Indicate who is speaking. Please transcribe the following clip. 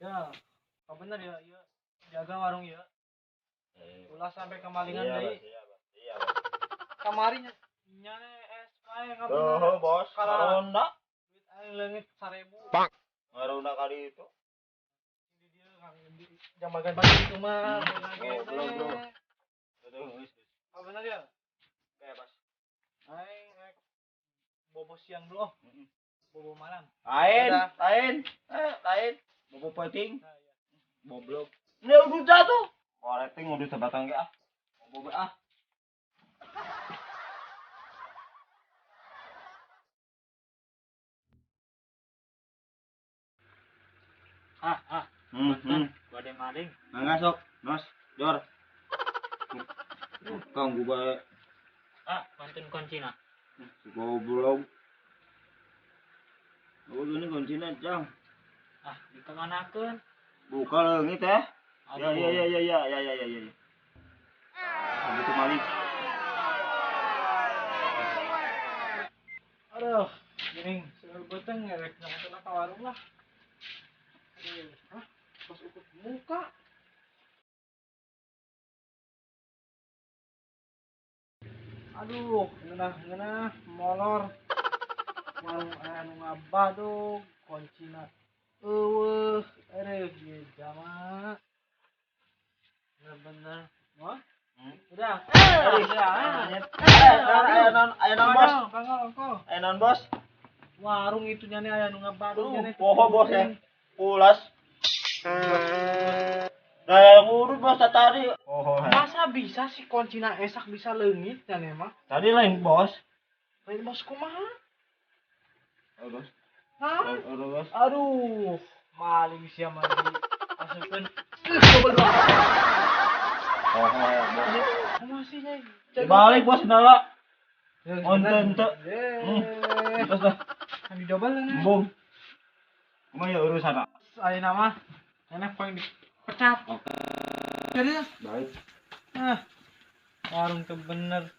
Speaker 1: Ya, kau bener ya, ya. Jaga warung ya. Ulah sampai kemalingan
Speaker 2: Iya,
Speaker 1: deui.
Speaker 2: Bos. Iya, Bos. Iya, Bos.
Speaker 1: Kamari nyane es wae kau
Speaker 2: Tuh,
Speaker 1: bener.
Speaker 2: Bos.
Speaker 1: Kalau
Speaker 2: Ronda.
Speaker 1: duit aing leungit 1000.
Speaker 2: Ngarunda kali itu.
Speaker 1: Di dieu Kang jam makan pagi itu mah.
Speaker 2: Oh, belum. Aduh, wis.
Speaker 1: Kau bener ya?
Speaker 2: Oke, Bos.
Speaker 1: Aing bobo siang dulu. Bobo malam.
Speaker 2: Lain,
Speaker 1: Udah.
Speaker 2: lain. Bobo penting.
Speaker 1: Nah, ya.
Speaker 2: Goblok. Ini udah tuh. Koreting udah sebatang ge ah. Bobo ah.
Speaker 1: Gua ada maling.
Speaker 2: Mangga sok, Nos, Jor. Kang gua
Speaker 1: Mantun kuncina.
Speaker 2: goblok. Oh, ini kuncinya, Jang.
Speaker 1: Dikemanakeun?
Speaker 2: Buka leungit teh. Ya.
Speaker 1: Aduh.
Speaker 2: Gitu maling.
Speaker 1: Aduh, gini, sudah beteng ngerek nyamperin ke warung lah. Aduh, pas ukut muka. Aduh, ngeunah molor. Warung anu ngabadog, kuncina. Eueuh, ieu jama. Bener-bener. Wah, udah.
Speaker 2: Ayo non, Bos.
Speaker 1: Bangol.
Speaker 2: Ayo non, Bos.
Speaker 1: Warung itu nyane aya nu ngabadog nyane.
Speaker 2: Poho, Bos ya. Pulas. Nah, yang urut Bos tadi.
Speaker 1: Masa bisa sih kuncina esak bisa leungit nyane mah?
Speaker 2: Tadi lain, Bos.
Speaker 1: Lain bos kumaha?
Speaker 2: Bos.
Speaker 1: Hah?
Speaker 2: Bos.
Speaker 1: Aduh, maling sia mah di asukeun. Double dua.
Speaker 2: Bos.
Speaker 1: Masih nya.
Speaker 2: Dibalik, Bos, nala.
Speaker 1: Ya,
Speaker 2: Onten teu. Terus dah.
Speaker 1: Kan di double nya.
Speaker 2: Bung. Kumaha ya urusan?
Speaker 1: Ayeuna mah enak poin dipecat.
Speaker 2: Oke.
Speaker 1: Jadi
Speaker 2: Baik.
Speaker 1: warung teu bener.